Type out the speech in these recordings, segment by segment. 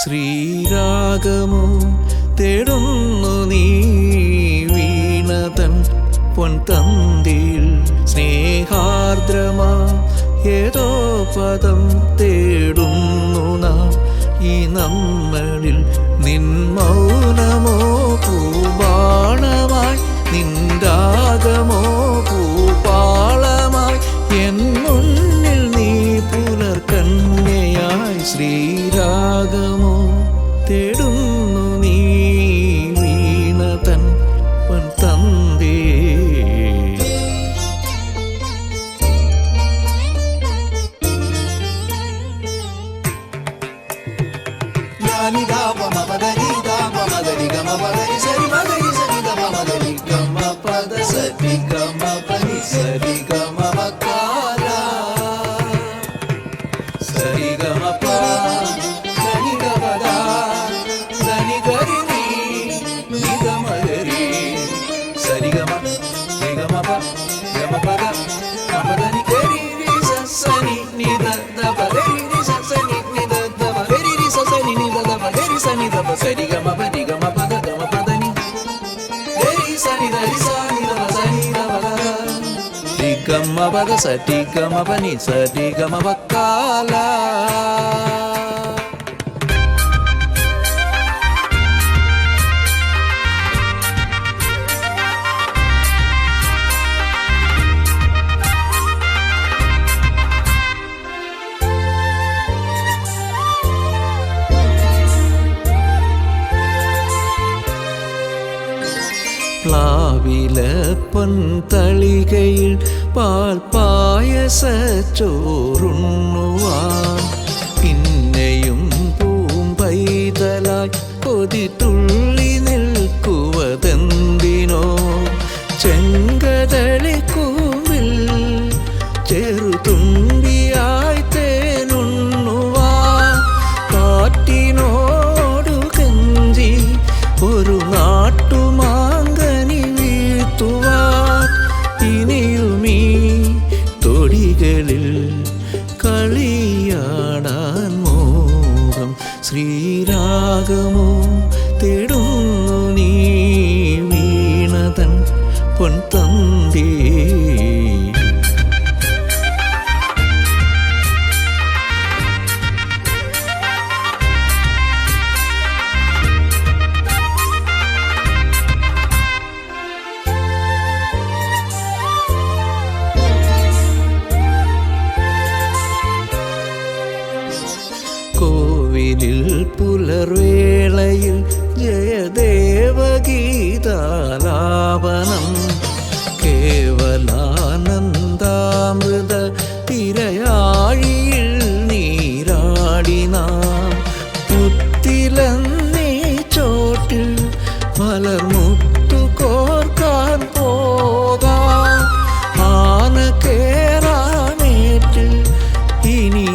ശ്രീരാഗമോ തേടുന്നു നീ വീണതൻ പൊൻതന്തിയിൽ സ്നേഹാർദ്രമാ ഏതോ പദം തേടുന്നു നാം ഈ നമ്മളിൽ. നിൻ മൗനമോ പൂബാണമായി, നിൻരാഗമോ പൂപാളമായി, എൻ മുന്നിൽ നീ പുലർക്കന്യയായി. ശ്രീരാഗമോ തേടുന്നു നീ വീണതൻ പൊൻതന്തേ. Gama sati gama pani sati gama bakala. പ്ലാവിലപ്പൻ തളികയിൽ പാൽ പായസച്ചോറുണ്ണുവാൻ പിന്നെയും പൂമ്പൈതലായി കൊതിത്തുള്ളി നിൽക്കുവതെന്തിനോ. ചെങ്കതളിക്കൂവിൽ ചെറുതുമ്പിയായി തേനുണ്ണുവാൻ കാറ്റിനോടു കെഞ്ചി ഒരു നാട്ടുമാങ്കനി വീഴ്ത്തുവാൻ ഇനിയുമീ തൊടികളിൽ കളിയാടാൻ മോഹം. ശ്രീരാഗമോ തേടുന്നു നീ വീണതൻ പൊൻതന്തേ. കോവിലിൽ പുലർവേളയിൽ ജയദേവഗീതാലാപനം കേവലാനന്ദാമൃത തിരയാഴിയിൽ നീരാടി നാം. പുത്തിലന്നീ ചോട്ടിൽ മലർമുത്തു കോർക്കാൻ പോകാം. ആന കേറാനേറ്റ് ഇനി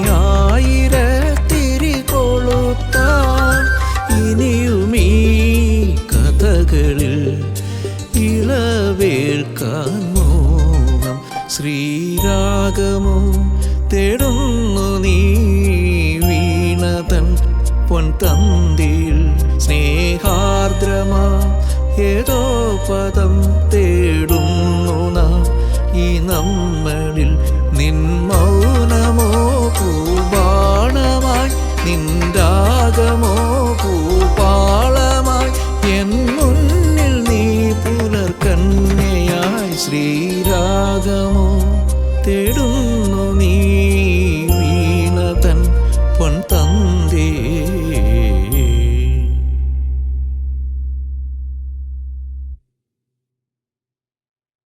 ഇനിയുമീ കഥകളിൽ ഇളവേൽക്കാൻ മോഹം. ശ്രീരാഗമോ തേടുന്നു നീ വീണതൻ പൊൻതന്തിയിൽ സ്നേഹാർദ്രമാ ഏതോ പദം തേടുന്നു നാം ഈ നമ്മളിൽ. നിൻ മൗനമോ പൂബാണമായി, നിൻരാഗമോ പൂപാളമായി, എൻ മുന്നിൽ നീ പുലർക്കന്യയായി. ശ്രീരാഗമോ തേടുന്നു നീ വീണതൻ പൊൻത